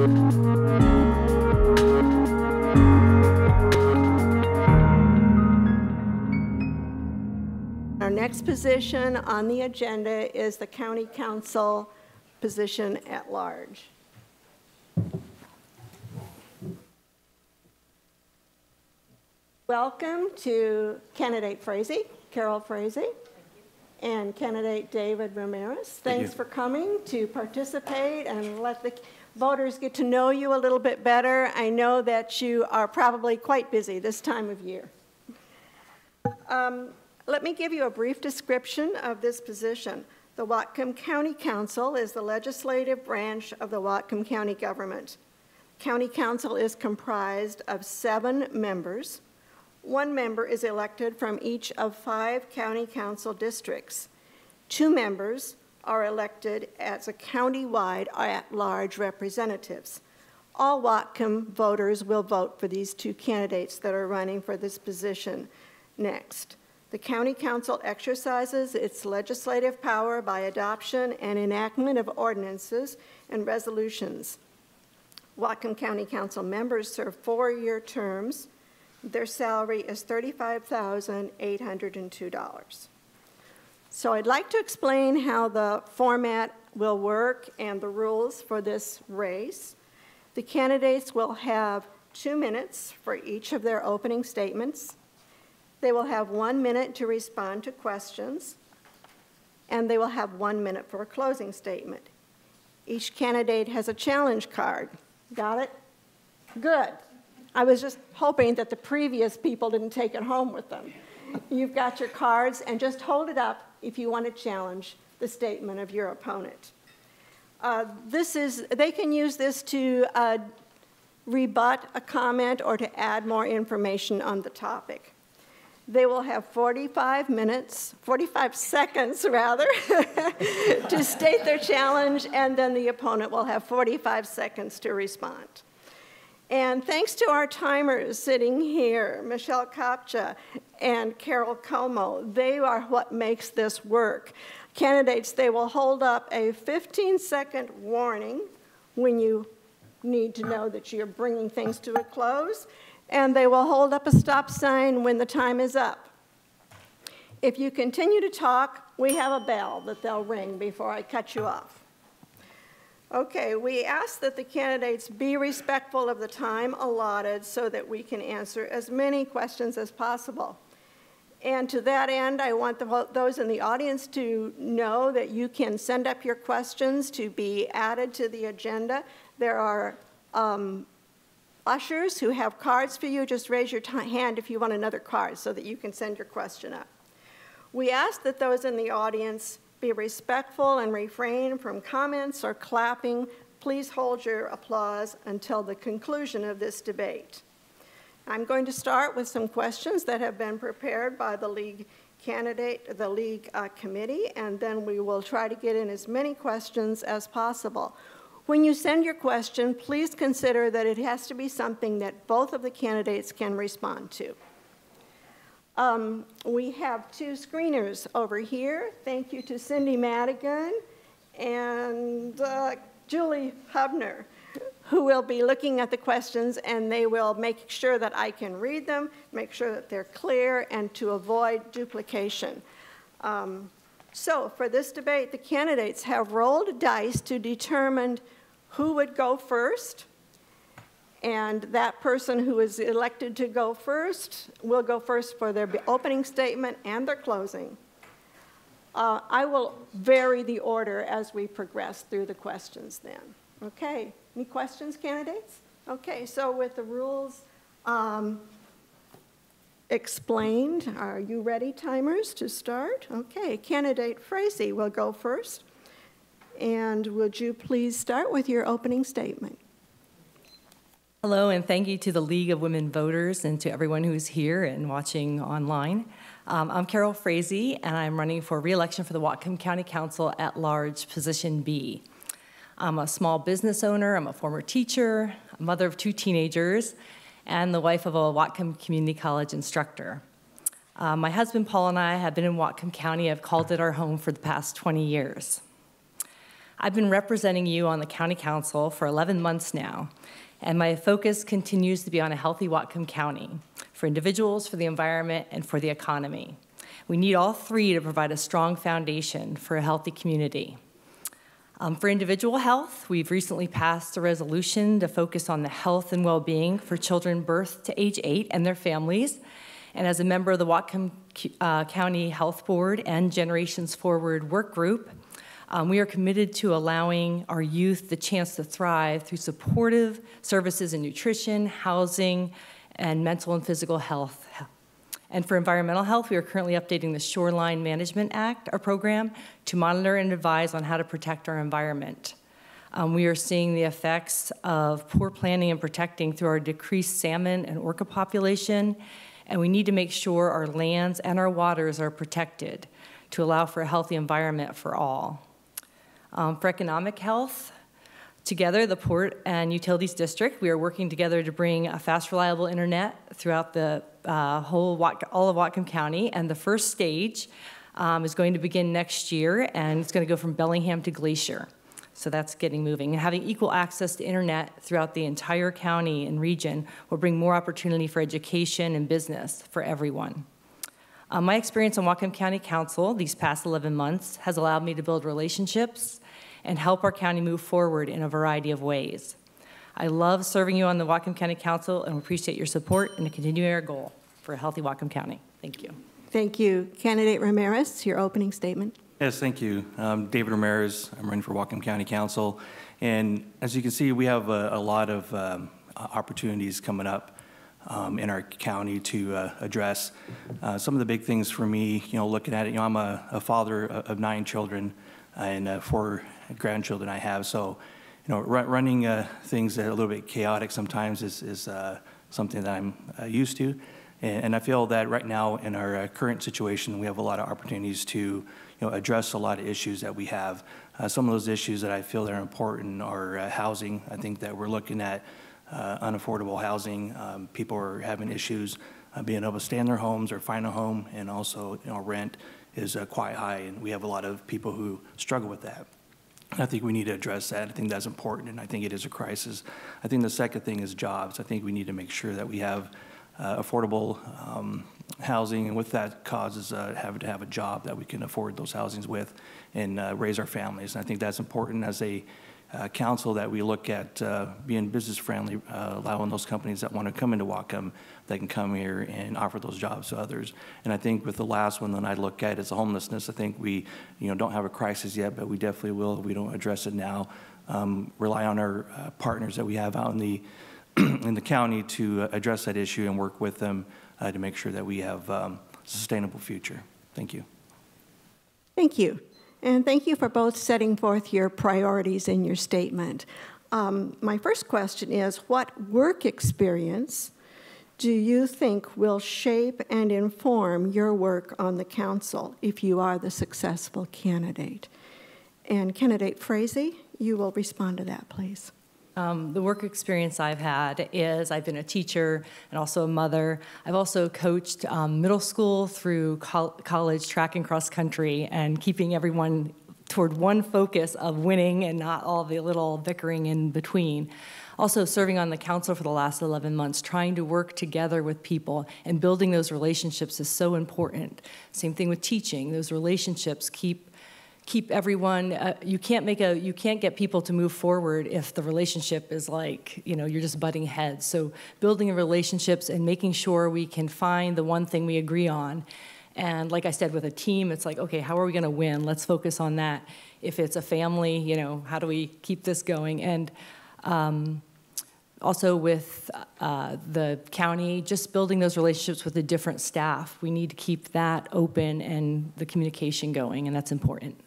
Our next position on the agenda is the County Council position at large. Welcome to candidate Frazey, Carol Frazey, and candidate David Ramirez. Thanks for coming to participate and let the voters get to know you a little bit better. I know that you are probably quite busy this time of year. Let me give you a brief description of this position. The Whatcom County Council is the legislative branch of the Whatcom County government. County Council is comprised of 7 members. 1 member is elected from each of 5 county council districts. 2 members are elected as a county-wide at-large representatives. All Whatcom voters will vote for these 2 candidates that are running for this position next. The County Council exercises its legislative power by adoption and enactment of ordinances and resolutions. Whatcom County Council members serve 4-year terms. Their salary is $35,802. So I'd like to explain how the format will work and the rules for this race. The candidates will have 2 minutes for each of their opening statements. They will have 1 minute to respond to questions, and they will have 1 minute for a closing statement. Each candidate has a challenge card. Got it? Good. I was just hoping that the previous people didn't take it home with them. You've got your cards, and just hold it up if you want to challenge the statement of your opponent. They can use this to rebut a comment or to add more information on the topic. They will have 45 seconds rather, to state their challenge, and then the opponent will have 45 seconds to respond. And thanks to our timers sitting here, Michelle Kopcha and Carol Como, they are what makes this work. Candidates, they will hold up a 15-second warning when you need to know that you're bringing things to a close, and they will hold up a stop sign when the time is up. If you continue to talk, we have a bell that they'll ring before I cut you off. Okay, we ask that the candidates be respectful of the time allotted so that we can answer as many questions as possible. And to that end, I want those in the audience to know that you can send up your questions to be added to the agenda. There are ushers who have cards for you. Just raise your hand if you want another card so that you can send your question up. We ask that those in the audience be respectful and refrain from comments or clapping. Please hold your applause until the conclusion of this debate. I'm going to start with some questions that have been prepared by the league committee, and then we will try to get in as many questions as possible. When you send your question, please consider that it has to be something that both of the candidates can respond to. We have 2 screeners over here. Thank you to Cindy Madigan and Julie Hubner, who will be looking at the questions, and they will make sure that I can read them, make sure that they're clear, and to avoid duplication. So for this debate, the candidates have rolled dice to determine who would go first, and that person who is elected to go first will go first for their opening statement and their closing. I will vary the order as we progress through the questions then. Okay, any questions, candidates? Okay, so with the rules explained, are you ready, timers, to start? Okay, candidate Frazey will go first. And would you please start with your opening statement? Hello, and thank you to the League of Women Voters and to everyone who's here and watching online. I'm Carol Frazey, and I'm running for re-election for the Whatcom County Council at Large, Position B. I'm a small business owner, I'm a former teacher, a mother of 2 teenagers, and the wife of a Whatcom Community College instructor. My husband Paul and I have been in Whatcom County. I've called it our home for the past 20 years. I've been representing you on the County Council for 11 months now, and my focus continues to be on a healthy Whatcom County for individuals, for the environment, and for the economy. We need all three to provide a strong foundation for a healthy community. For individual health, we've recently passed a resolution to focus on the health and well-being for children birth to age 8 and their families. And as a member of the Whatcom County Health Board and Generations Forward work group, we are committed to allowing our youth the chance to thrive through supportive services in nutrition, housing, and mental and physical health. And for environmental health, we are currently updating the Shoreline Management Act, our program, to monitor and advise on how to protect our environment. We are seeing the effects of poor planning and protecting through our decreased salmon and orca population, and we need to make sure our lands and our waters are protected to allow for a healthy environment for all. For economic health, together, the Port and Utilities District, we are working together to bring a fast, reliable internet throughout the all of Whatcom County, and the first stage is going to begin next year, and it's going to go from Bellingham to Glacier. So that's getting moving. And having equal access to internet throughout the entire county and region will bring more opportunity for education and business for everyone. My experience on Whatcom County Council these past 11 months has allowed me to build relationships and help our county move forward in a variety of ways. I love serving you on the Whatcom County Council and appreciate your support in continuing our goal for a healthy Whatcom County. Thank you. Thank you. Candidate Ramirez, your opening statement. Yes, thank you. David Ramirez. I'm running for Whatcom County Council. And as you can see, we have a lot of opportunities coming up in our county to address. Some of the big things for me, looking at it, I'm a father of 9 children and 4 grandchildren I have. So, running things that are a little bit chaotic sometimes is something that I'm used to. And I feel that right now in our current situation, we have a lot of opportunities to address a lot of issues that we have. Some of those issues that I feel that are important are housing. I think that we're looking at unaffordable housing. People are having issues being able to stay in their homes or find a home, and also rent is quite high, and we have a lot of people who struggle with that. I think we need to address that. I think that's important, and I think it is a crisis. I think the second thing is jobs. I think we need to make sure that we have affordable housing, and with that causes having to have a job that we can afford those housings with and raise our families. And I think that's important as a council, that we look at being business friendly, allowing those companies that want to come into Whatcom, they can come here and offer those jobs to others. And I think with the last one that I look at is the homelessness. I think we don't have a crisis yet, but we definitely will if we don't address it now. Rely on our partners that we have out in the in the county to address that issue and work with them to make sure that we have a sustainable future. Thank you. Thank you. And thank you for both setting forth your priorities in your statement. My first question is, what work experience do you think will shape and inform your work on the council if you are the successful candidate? And Candidate Frazey, you will respond to that, please. The work experience I've had is I've been a teacher and also a mother. I've also coached middle school through college track and cross country, and keeping everyone toward one focus of winning and not all the little bickering in between. Also serving on the council for the last 11 months, trying to work together with people and building those relationships is so important. Same thing with teaching. Those relationships keep everyone, you can't get people to move forward if the relationship is like, you're just butting heads. So building relationships and making sure we can find the one thing we agree on. And like I said, with a team, it's like, okay, how are we going to win? Let's focus on that. If it's a family, how do we keep this going? And also with the county, just building those relationships with the different staff. We need to keep that open and the communication going, and that's important.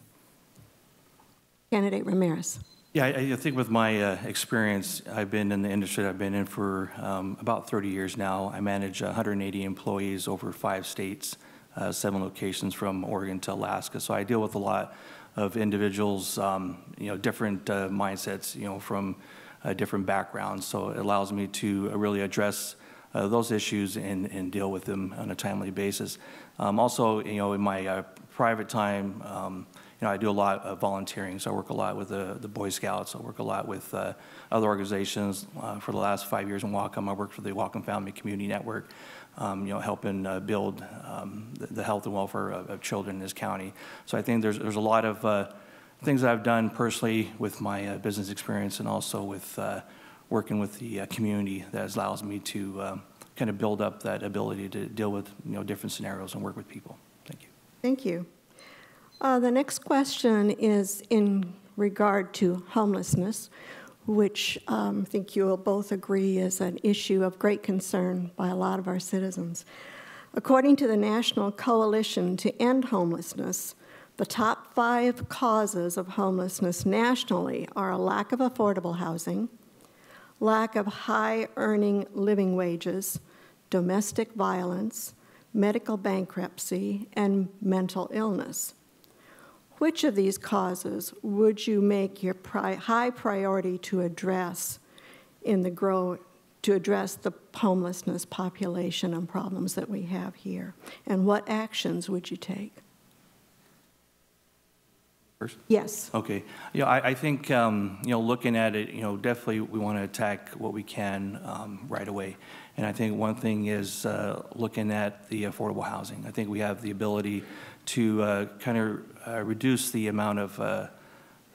Candidate Ramirez. Yeah, I think with my experience, I've been in the industry I've been in for about 30 years now. I manage 180 employees over 5 states, 7 locations from Oregon to Alaska. So I deal with a lot of individuals, different mindsets, from different backgrounds. So it allows me to really address those issues and deal with them on a timely basis. Also, in my private time, I do a lot of volunteering, so I work a lot with the Boy Scouts. I work a lot with other organizations. For the last 5 years in Whatcom, I worked for the Whatcom Family Community Network, helping build the health and welfare of children in this county. So I think there's a lot of things that I've done personally with my business experience and also with working with the community that allows me to kind of build up that ability to deal with different scenarios and work with people. Thank you. Thank you. The next question is in regard to homelessness, which I think you will both agree is an issue of great concern by a lot of our citizens. According to the National Coalition to End Homelessness, the top 5 causes of homelessness nationally are a lack of affordable housing, lack of high-earning living wages, domestic violence, medical bankruptcy, and mental illness. Which of these causes would you make your high priority to address to address the homelessness population and problems that we have here? And what actions would you take? First? Yes. Okay. I think, looking at it, definitely we want to attack what we can right away. And I think one thing is looking at the affordable housing. I think we have the ability to kind of reduce the amount of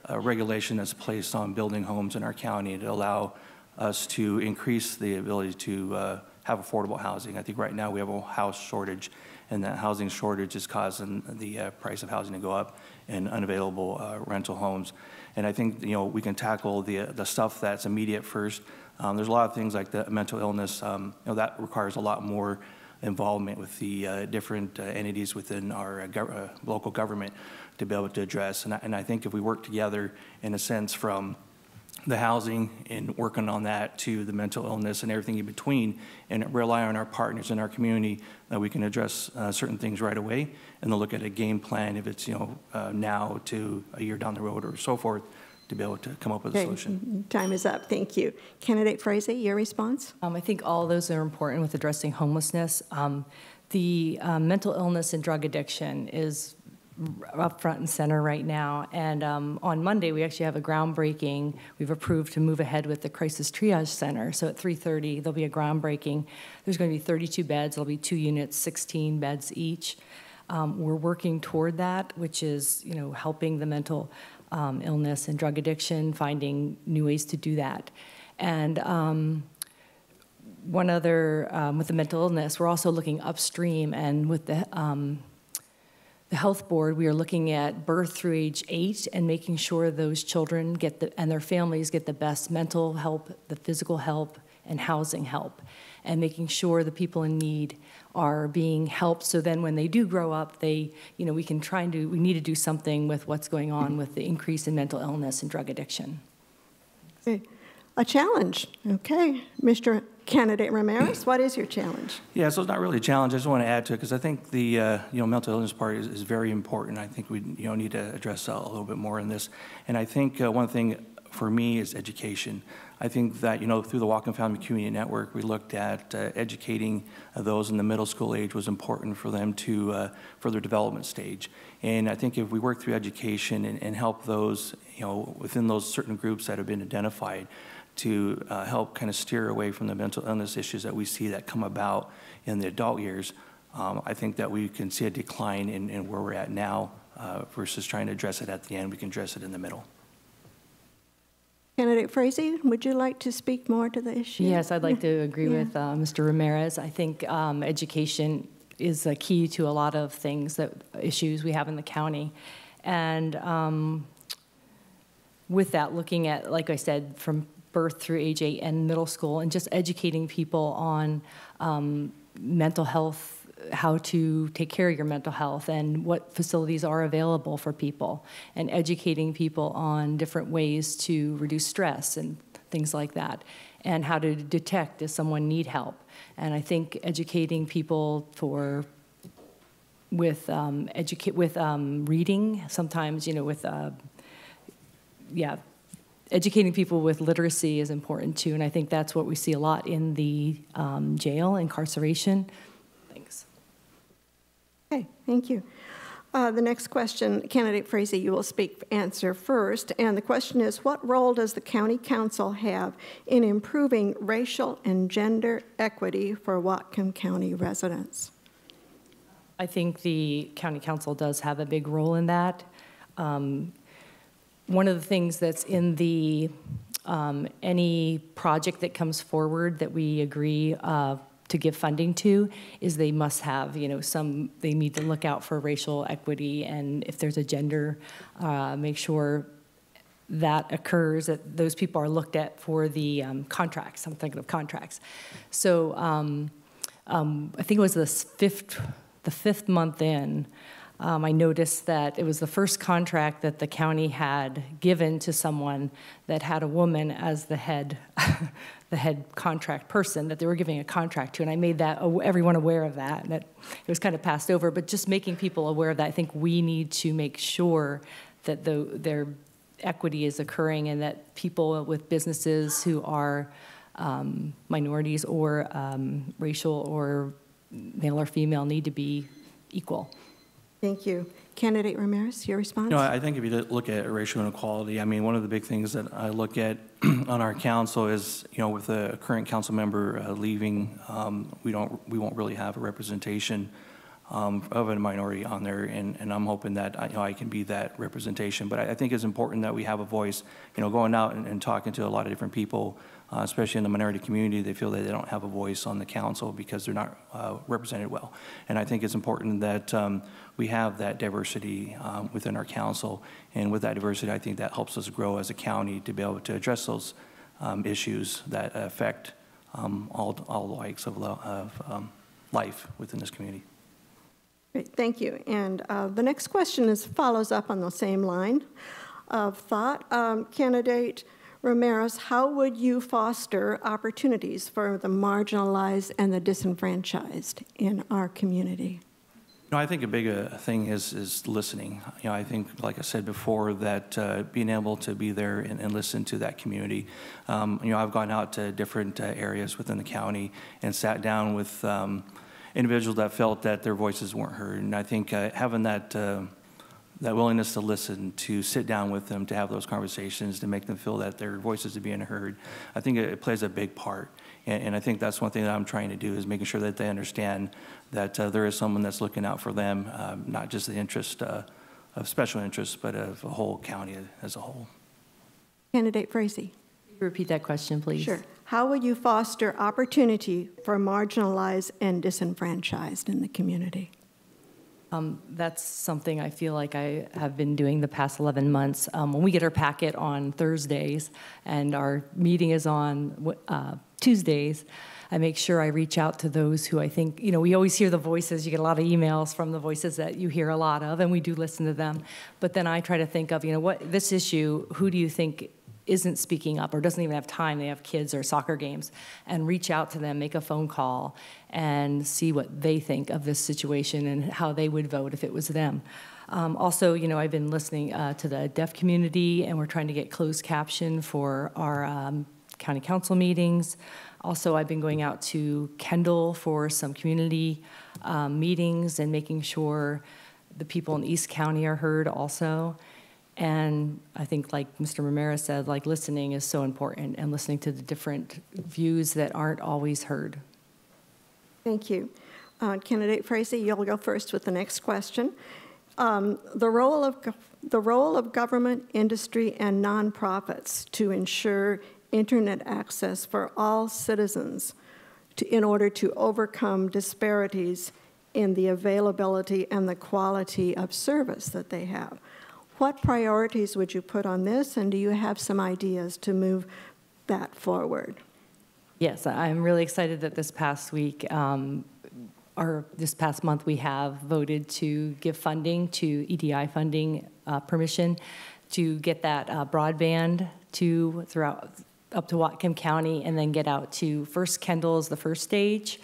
regulation that's placed on building homes in our county to allow us to increase the ability to have affordable housing. I think right now we have a house shortage, and that housing shortage is causing the price of housing to go up and unavailable rental homes. And I think we can tackle the stuff that's immediate first. There's a lot of things like the mental illness. That requires a lot more involvement with the different entities within our local government to be able to address. And I think if we work together, in a sense, from the housing and working on that to the mental illness and everything in between, and rely on our partners in our community, that we can address certain things right away, and then look at a game plan if it's now to a year down the road or so forth, to be able to come up with a solution. Time is up. Thank you. Candidate Frazey, your response? I think all those are important with addressing homelessness. The mental illness and drug addiction is up front and center right now. And on Monday, we actually have a groundbreaking. We've approved to move ahead with the Crisis Triage Center. So at 3:30, there'll be a groundbreaking. There's going to be 32 beds. There'll be 2 units, 16 beds each. We're working toward that, which is, helping the mental illness and drug addiction, finding new ways to do that. And one other, with the mental illness, we're also looking upstream, and with the health board, we are looking at birth through age 8 and making sure those children and their families get the best mental help, the physical help, and housing help, and making sure the people in need are being helped. So then when they do grow up, we need to do something with what's going on with the increase in mental illness and drug addiction. Okay. A challenge. Okay. Mr. Candidate Ramirez, what is your challenge? Yeah, so it's not really a challenge. I just want to add to it because I think the mental illness part is very important. I think we need to address a little bit more in this. And I think one thing for me is education. I think that through the Whatcom Family Community Network, we looked at educating those in the middle school age was important for them to for their development stage. And I think if we work through education and help those within those certain groups that have been identified, to help kind of steer away from the mental illness issues that we see that come about in the adult years, I think that we can see a decline in where we're at now versus trying to address it at the end. We can address it in the middle. Candidate Frazey, would you like to speak more to the issue? Yes, I'd like to agree with Mr. Ramirez. I think education is a key to a lot of issues we have in the county. And with that, looking at, like I said, from birth through age 8 and middle school, and just educating people on mental health, how to take care of your mental health, and what facilities are available for people, and educating people on different ways to reduce stress and things like that, and how to detect if someone needs help. And I think educating people with reading, sometimes, educating people with literacy is important too, and I think that's what we see a lot in the jail, incarceration. Thanks. Okay, thank you. The next question, candidate Frazey, you will answer first. And the question is, what role does the county council have in improving racial and gender equity for Whatcom County residents? I think the county council does have a big role in that. One of the things that's in the any project that comes forward that we agree to give funding to is they must have, they need to look out for racial equity, and if there's a gender, make sure that occurs, that those people are looked at for the contracts. I'm thinking of contracts. So I think it was the fifth month in, I noticed that it was the first contract that the county had given to someone that had a woman as the head, the head contract person that they were giving a contract to, and I made that everyone aware of that. That it was kind of passed over, but just making people aware of that. I think we need to make sure that their equity is occurring, and that people with businesses who are minorities or racial or male or female need to be equal. Thank you. Candidate Ramirez, your response? I think if you look at racial inequality, I mean, one of the big things that I look at on our council is, with a current council member leaving, we won't really have a representation of a minority on there, and I'm hoping that I can be that representation. But I think it's important that we have a voice, going out and talking to a lot of different people, especially in the minority community. They feel that they don't have a voice on the council because they're not represented well. And I think it's important that we have that diversity within our council. And with that diversity, I think that helps us grow as a county to be able to address those issues that affect all likes of life within this community. Great, thank you. And the next question follows up on the same line of thought. Candidate Ramirez, how would you foster opportunities for the marginalized and the disenfranchised in our community? I think a big thing is listening. I think, like I said before, that being able to be there and listen to that community. I've gone out to different areas within the county and sat down with individuals that felt that their voices weren't heard. And I think having that willingness to listen, to sit down with them, to have those conversations, to make them feel that their voices are being heard, I think it plays a big part. And I think that's one thing that I'm trying to do, is making sure that they understand that there is someone that's looking out for them, not just the interest of special interests, but of the whole county as a whole. Candidate Frazey. Repeat that question, please. Sure. How would you foster opportunity for marginalized and disenfranchised in the community? That's something I feel like I have been doing the past 11 months. When we get our packet on Thursdays and our meeting is on Tuesdays, I make sure I reach out to those who I think, we always hear the voices. You get a lot of emails from the voices that you hear a lot of, and we do listen to them. But then I try to think of, what this issue, who do you think isn't speaking up or doesn't even have time, they have kids or soccer games, and reach out to them, make a phone call, and see what they think of this situation and how they would vote if it was them. Also, I've been listening to the deaf community, and we're trying to get closed caption for our county council meetings. Also, I've been going out to Kendall for some community meetings and making sure the people in East County are heard also. And I think, like Mr. Ramirez said, listening is so important, and listening to the different views that aren't always heard. Thank you. Candidate Frazey, you'll go first with the next question. The role of government, industry, and nonprofits to ensure internet access for all citizens in order to overcome disparities in the availability and the quality of service that they have. What priorities would you put on this, and do you have some ideas to move that forward? Yes, I'm really excited that this past week, or this past month, we have voted to give funding to EDI funding permission to get that broadband up to Whatcom County, and then get out to first Kendall is the first stage.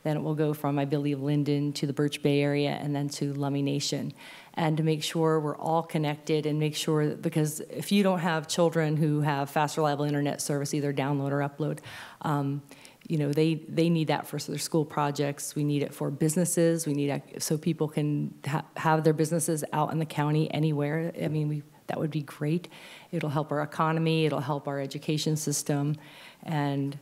Then it will go from, I believe, Linden to the Birch Bay area, and then to Lummi Nation. And to make sure we're all connected, and make sure that, because if you don't have children who have fast, reliable internet service, either download or upload, you know, they need that for their school projects. We need it for businesses. We need it so people can have their businesses out in the county anywhere. I mean, that would be great. It'll help our economy. It'll help our education system. And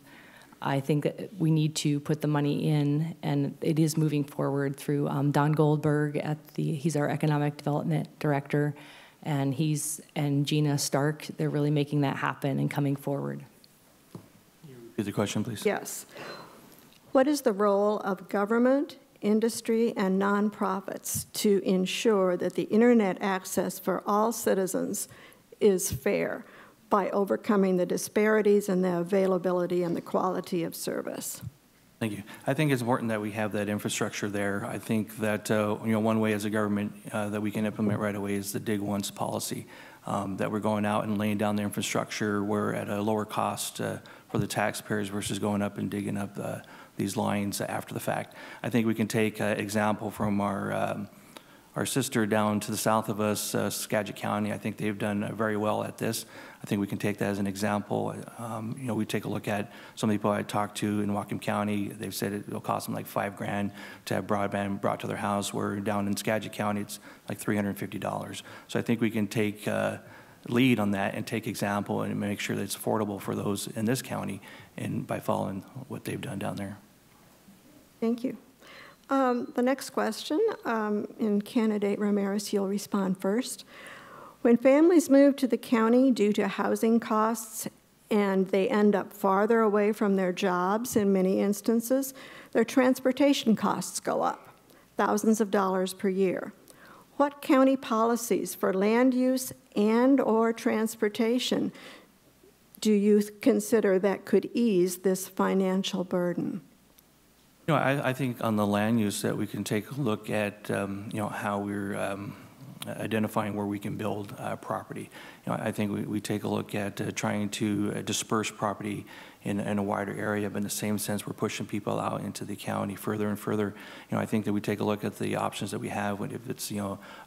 I think that we need to put the money in, and it is moving forward through Don Goldberg he's our economic development director, and and Gina Stark. They're really making that happen and coming forward. Repeat the question, please. Yes. What is the role of government, industry, and nonprofits to ensure that the internet access for all citizens is fair by overcoming the disparities in the availability and the quality of service? Thank you. I think it's important that we have that infrastructure there. I think that one way as a government that we can implement right away is the dig once policy, that we're going out and laying down the infrastructure. We're at a lower cost for the taxpayers versus going up and digging up these lines after the fact. I think we can take example from our sister down to the south of us, Skagit County. I think they've done very well at this. I think we can take that as an example. We take a look at some people I talked to in Whatcom County. They've said it'll cost them like $5,000 to have broadband brought to their house, where down in Skagit County, it's like $350. So I think we can take lead on that and take example and make sure that it's affordable for those in this county, and by following what they've done down there. Thank you. The next question, and candidate Ramirez, you'll respond first. When families move to the county due to housing costs and they end up farther away from their jobs in many instances, their transportation costs go up, thousands of dollars per year. What county policies for land use and/or transportation do you consider that could ease this financial burden? I think on the land use that we can take a look at, how we're identifying where we can build property. I think we take a look at trying to disperse property in a wider area, but in the same sense, we're pushing people out into the county further and further. I think that we take a look at the options that we have, if it's,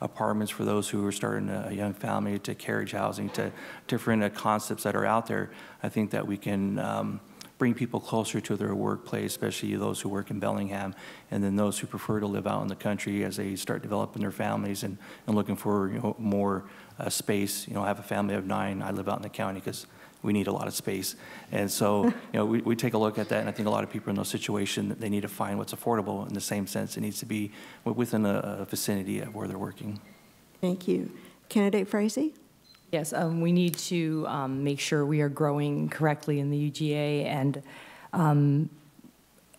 apartments for those who are starting a young family, to carriage housing, to different concepts that are out there. I think that we can bring people closer to their workplace, especially those who work in Bellingham, and then those who prefer to live out in the country as they start developing their families and looking for more space. I have a family of 9. I live out in the county because we need a lot of space. And so we take a look at that, and I think a lot of people in those situations, they need to find what's affordable. In the same sense, it needs to be within a vicinity of where they're working. Thank you. Candidate Frazey? Yes, we need to make sure we are growing correctly in the UGA, and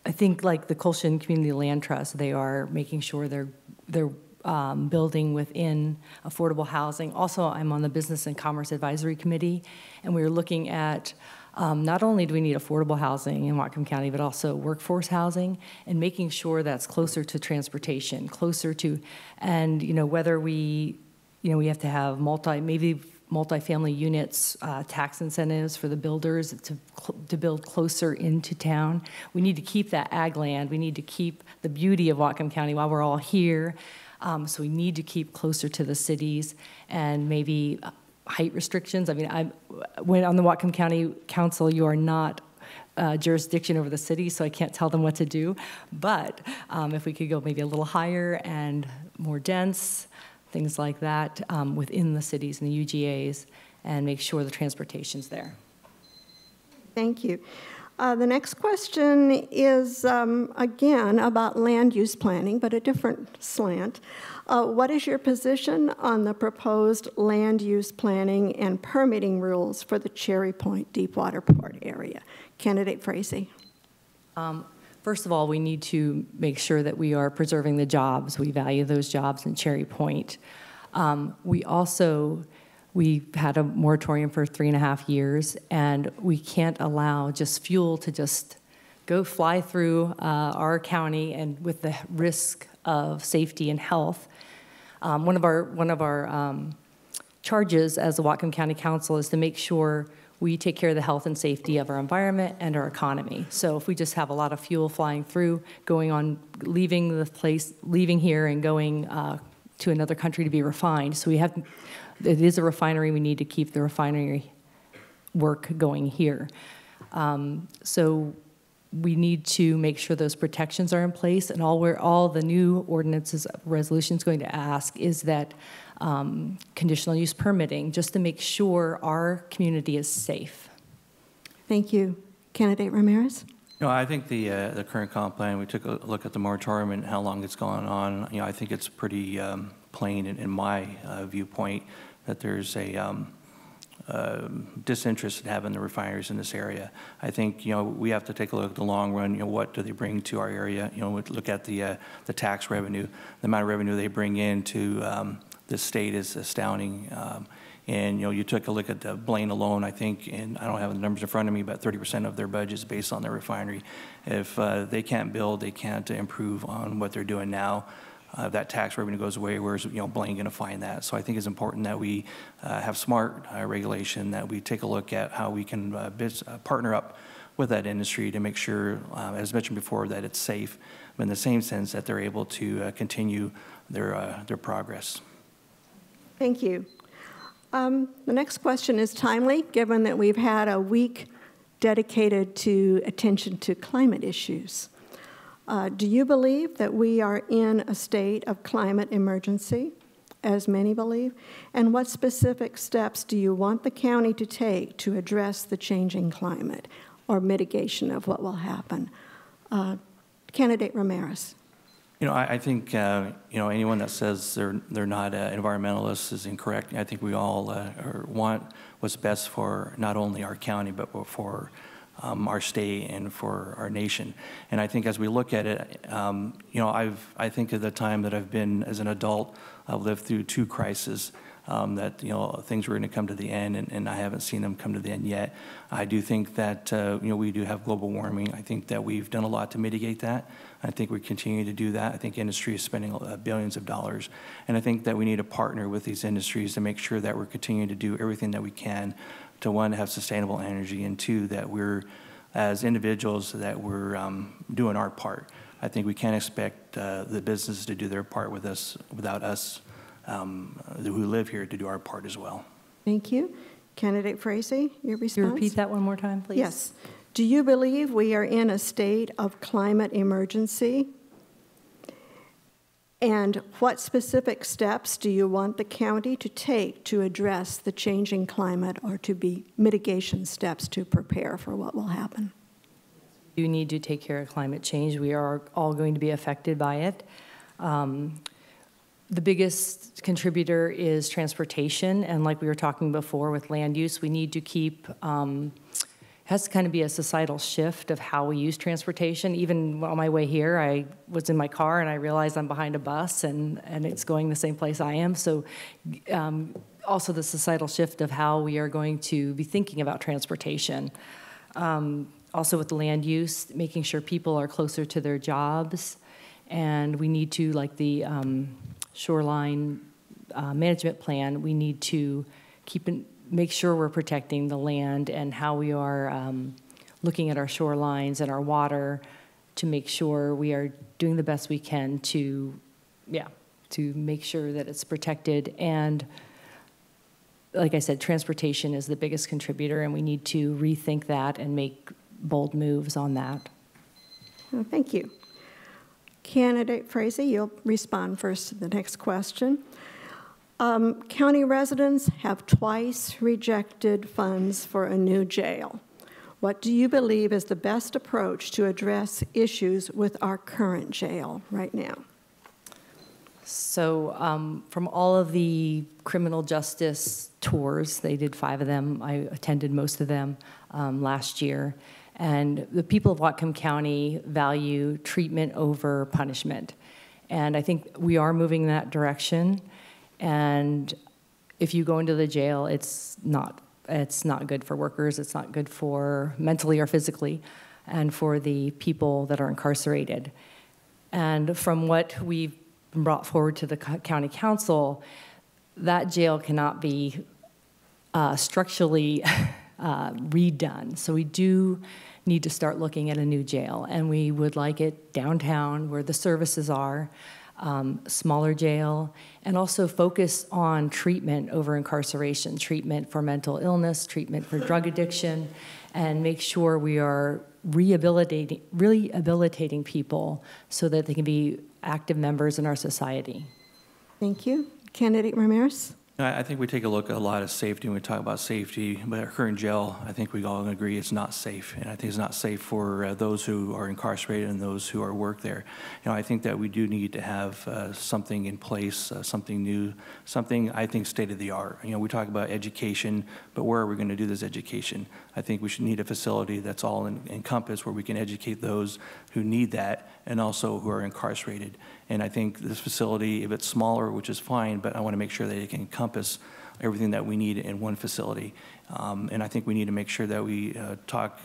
I think like the Colshan Community Land Trust, they are making sure they're building within affordable housing. Also, I'm on the Business and Commerce Advisory Committee, and we're looking at not only do we need affordable housing in Whatcom County, but also workforce housing, and making sure that's closer to transportation, closer to, and whether we have to have multi-family units, tax incentives for the builders to build closer into town. We need to keep that ag land. We need to keep the beauty of Whatcom County while we're all here. So we need to keep closer to the cities, and maybe height restrictions. I mean, when on the Whatcom County Council, you are not jurisdiction over the city, so I can't tell them what to do. But if we could go maybe a little higher and more dense, things like that within the cities and the UGAs, and make sure the transportation's there. Thank you. The next question is, again, about land use planning, but a different slant. What is your position on the proposed land use planning and permitting rules for the Cherry Point Deepwater Port area? Candidate Frazey. First of all, we need to make sure that we are preserving the jobs. We value those jobs in Cherry Point. We've had a moratorium for 3.5 years, and we can't allow just fuel to just go fly through our county, and with the risk of safety and health. One of our charges as the Whatcom County Council is to make sure we take care of the health and safety of our environment and our economy. So if we just have a lot of fuel flying through, leaving the place, leaving here and going to another country to be refined. So it is a refinery, we need to keep the refinery work going here. So we need to make sure those protections are in place, and all the new ordinances resolution is going to ask is that conditional use permitting, just to make sure our community is safe. Thank you. Candidate Ramirez? I think the current comp plan, we took a look at the moratorium and how long it's gone on. I think it's pretty plain in my viewpoint that there's a disinterest in having the refineries in this area. I think we have to take a look at the long run. What do they bring to our area? Look at the tax revenue. The amount of revenue they bring into the state is astounding. And you took a look at the Blaine alone, I think, and I don't have the numbers in front of me, but 30% of their budget is based on their refinery. If they can't build, they can't improve on what they're doing now. That tax revenue goes away, where's Blaine going to find that? So I think it's important that we have smart regulation, that we take a look at how we can partner up with that industry to make sure, as mentioned before, that it's safe, but in the same sense that they're able to continue their progress. Thank you. The next question is timely, given that we've had a week dedicated to attention to climate issues. Do you believe that we are in a state of climate emergency, as many believe? And what specific steps do you want the county to take to address the changing climate or mitigation of what will happen? Candidate Ramirez. I think anyone that says they're not environmentalists is incorrect. I think we all want what's best for not only our county but for our state and for our nation. And I think as we look at it, I think of the time that I've been as an adult, I've lived through 2 crises. That things were going to come to the end, and I haven't seen them come to the end yet. I do think that we do have global warming. I think that we've done a lot to mitigate that. I think we continue to do that. I think industry is spending billions of dollars, and I think that we need to partner with these industries to make sure that we're continuing to do everything that we can to, 1, have sustainable energy, and 2, that we're, as individuals, that we're doing our part. I think we can't expect the businesses to do their part with us without us who live here to do our part as well. Thank you. Candidate Frazey, your response? Can you repeat that one more time, please? Yes. Do you believe we are in a state of climate emergency? And what specific steps do you want the county to take to address the changing climate, or to be mitigation steps to prepare for what will happen? We need to take care of climate change. We are all going to be affected by it. The biggest contributor is transportation, and like we were talking before with land use, we need to keep, has to kind of be a societal shift of how we use transportation. Even on my way here, I was in my car and I realized I'm behind a bus and it's going the same place I am. So also the societal shift of how we are going to be thinking about transportation. Also with the land use, making sure people are closer to their jobs, and we need to, like the shoreline management plan, we need to make sure we're protecting the land and how we are looking at our shorelines and our water to make sure we are doing the best we can to make sure that it's protected. And like I said, transportation is the biggest contributor, and we need to rethink that and make bold moves on that. Well, thank you. Candidate Frazey, you'll respond first to the next question. County residents have twice rejected funds for a new jail. What do you believe is the best approach to address issues with our current jail right now? So from all of the criminal justice tours, they did 5 of them. I attended most of them last year. And the people of Whatcom County value treatment over punishment. And I think we are moving in that direction. And if you go into the jail, it's not good for workers. It's not good for mentally or physically, and for the people that are incarcerated. And from what we've brought forward to the county council, that jail cannot be structurally redone. So we do need to start looking at a new jail, and we would like it downtown where the services are, smaller jail, and also focus on treatment over incarceration, treatment for mental illness, treatment for drug addiction, and make sure we are rehabilitating people so that they can be active members in our society. Thank you. Candidate Ramirez? I think we take a look at a lot of safety when we talk about safety, but our current jail, I think we all agree it's not safe. And I think it's not safe for those who are incarcerated and those who are work there. I think that we do need to have something in place, something new, something I think state of the art. We talk about education, but where are we going to do this education? I think we should need a facility that's all encompassed where we can educate those who need that and also who are incarcerated. And I think this facility, if it's smaller, which is fine, but I want to make sure that it can encompass everything that we need in one facility. And I think we need to make sure that we talk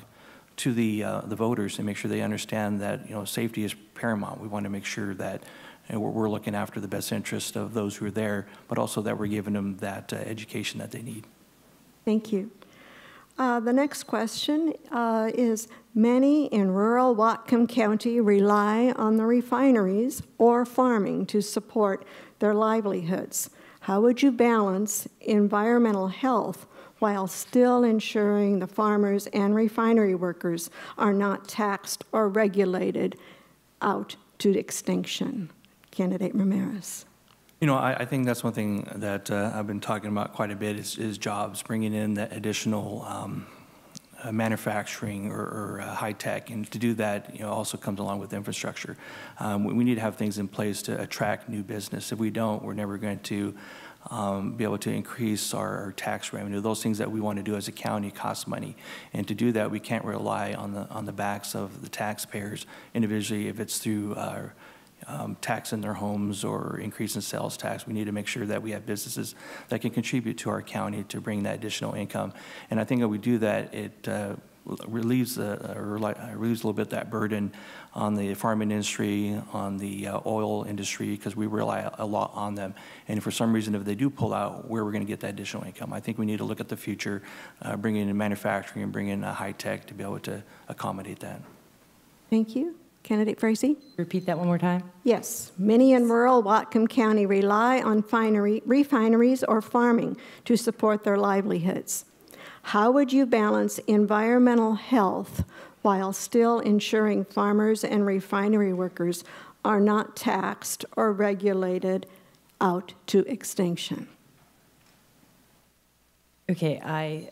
to the voters and make sure they understand that safety is paramount. We want to make sure that we're looking after the best interest of those who are there, but also that we're giving them that education that they need. Thank you. The next question is, many in rural Whatcom County rely on the refineries or farming to support their livelihoods. How would you balance environmental health while still ensuring the farmers and refinery workers are not taxed or regulated out to extinction? Candidate Ramirez. I think that's one thing that I've been talking about quite a bit is jobs, bringing in that additional manufacturing or high tech, and to do that, also comes along with infrastructure. We need to have things in place to attract new business. If we don't, we're never going to be able to increase our tax revenue. Those things that we want to do as a county cost money, and to do that, we can't rely on the backs of the taxpayers individually. If it's through tax in their homes or increase in sales tax, we need to make sure that we have businesses that can contribute to our county to bring that additional income. And I think if we do that, it relieves a little bit that burden on the farming industry, on the oil industry, because we rely a lot on them. And for some reason, if they do pull out, where we're going to get that additional income? I think we need to look at the future, bring in manufacturing and bring in high tech to be able to accommodate that. Thank you. Candidate Frazey? Repeat that one more time. Yes. Many in rural Whatcom County rely on refineries or farming to support their livelihoods. How would you balance environmental health while still ensuring farmers and refinery workers are not taxed or regulated out to extinction? Okay,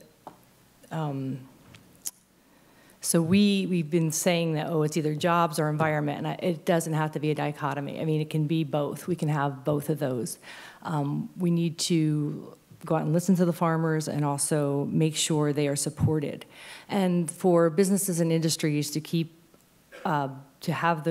so we've been saying that, it's either jobs or environment, and it doesn't have to be a dichotomy. I mean, it can be both. We can have both of those. We need to go out and listen to the farmers and also make sure they are supported. And for businesses and industries to keep, to have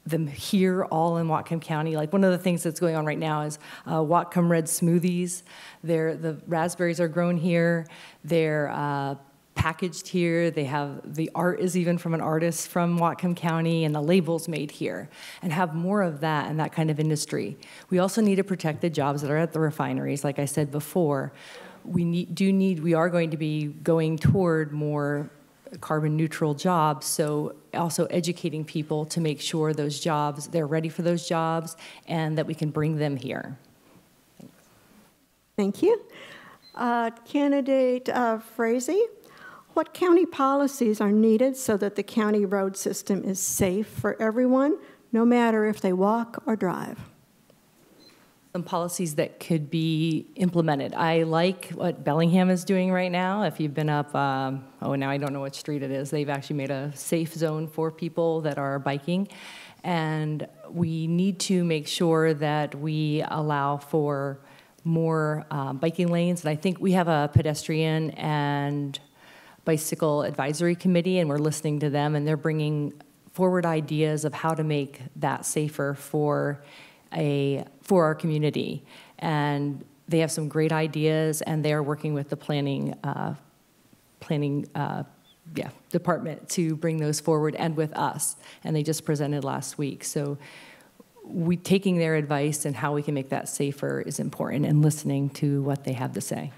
them here all in Whatcom County. Like one of the things that's going on right now is Whatcom Red Smoothies. The raspberries are grown here. They're packaged here. They have, the art is even from an artist from Whatcom County, and the label's made here, and have more of that and that kind of industry. We also need to protect the jobs that are at the refineries. Like I said before, we are going to be going toward more carbon neutral jobs, so also educating people to make sure those jobs, they're ready for those jobs and that we can bring them here. Thank you. Candidate Frazey, what county policies are needed so that the county road system is safe for everyone, no matter if they walk or drive? Some policies that could be implemented. I like what Bellingham is doing right now. If you've been up, now I don't know what street it is. They've actually made a safe zone for people that are biking. And we need to make sure that we allow for more biking lanes. And I think we have a pedestrian and bicycle advisory committee, and we're listening to them, and they're bringing forward ideas of how to make that safer for our community. And they have some great ideas, and they are working with the planning department to bring those forward, and with us. And they just presented last week. So taking their advice and how we can make that safer is important, and listening to what they have to say.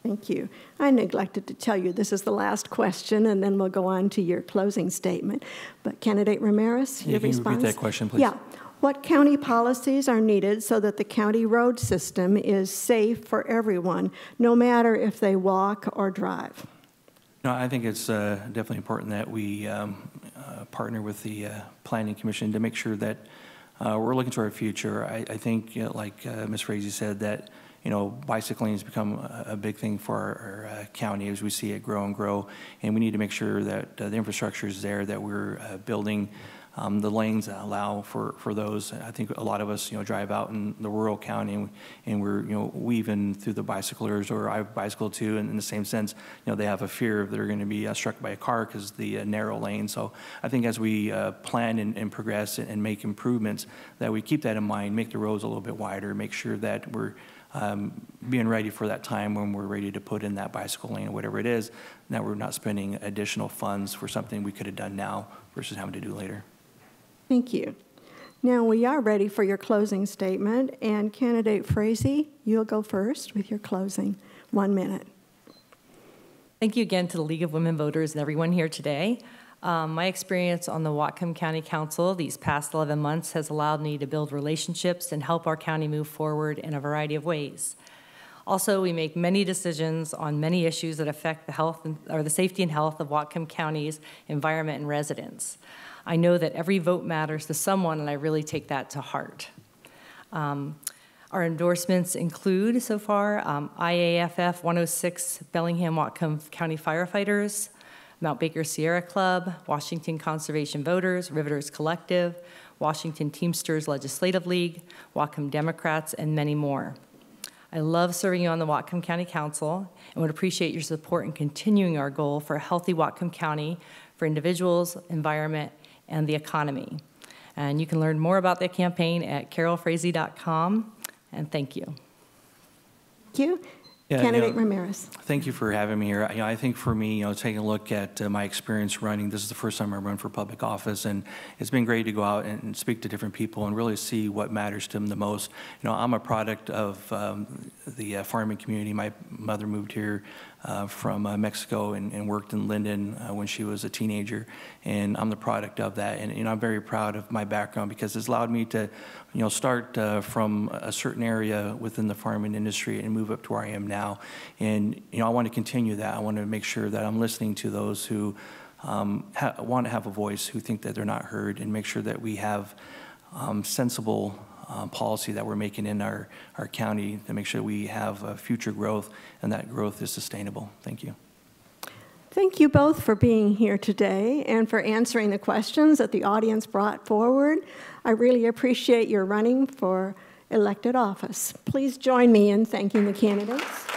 Thank you. I neglected to tell you this is the last question, and then we'll go on to your closing statement. But Candidate Ramirez, your response? Can you repeat that question, please? Yeah. What county policies are needed so that the county road system is safe for everyone, no matter if they walk or drive? No, I think it's definitely important that we partner with the Planning Commission to make sure that we're looking to our future. I think, like Ms. Frazey said, that bicycling has become a big thing for our county as we see it grow and grow, and we need to make sure that the infrastructure is there, that we're building the lanes that allow for those. I think a lot of us, drive out in the rural county and we're, weaving through the bicyclers, or I bicycle too, and in the same sense, they have a fear of they're going to be struck by a car because the narrow lane. So I think as we plan and progress and make improvements, that we keep that in mind, make the roads a little bit wider, make sure that we're being ready for that time when we're ready to put in that bicycle lane or whatever it is, that we're not spending additional funds for something we could have done now versus having to do later. Thank you. Now we are ready for your closing statement, and candidate Frazey, you'll go first with your closing. 1 minute. Thank you again to the League of Women Voters and everyone here today. My experience on the Whatcom County Council these past 11 months has allowed me to build relationships and help our county move forward in a variety of ways. Also, we make many decisions on many issues that affect the health or the safety and health of Whatcom County's environment and residents. I know that every vote matters to someone, and I really take that to heart. Our endorsements include, so far, IAFF 106 Bellingham Whatcom County Firefighters, Mount Baker Sierra Club, Washington Conservation Voters, Riveters Collective, Washington Teamsters Legislative League, Whatcom Democrats, and many more. I love serving you on the Whatcom County Council and would appreciate your support in continuing our goal for a healthy Whatcom County for individuals, environment, and the economy. And you can learn more about the campaign at carolfrazey.com, and thank you. Thank you. Yeah, candidate Ramirez. Thank you for having me here. I think for me, taking a look at my experience running, this is the first time I run for public office, and it's been great to go out and speak to different people and really see what matters to them the most. I'm a product of the farming community. My mother moved here from Mexico and worked in Linden when she was a teenager, and I'm the product of that. And I'm very proud of my background because it's allowed me to, start from a certain area within the farming industry and move up to where I am now. And I want to continue that. I want to make sure that I'm listening to those who want to have a voice, who think that they're not heard, and make sure that we have sensible policy that we're making in our county to make sure we have future growth, and that growth is sustainable. Thank you. Thank you both for being here today and for answering the questions that the audience brought forward. I really appreciate your running for elected office. Please join me in thanking the candidates.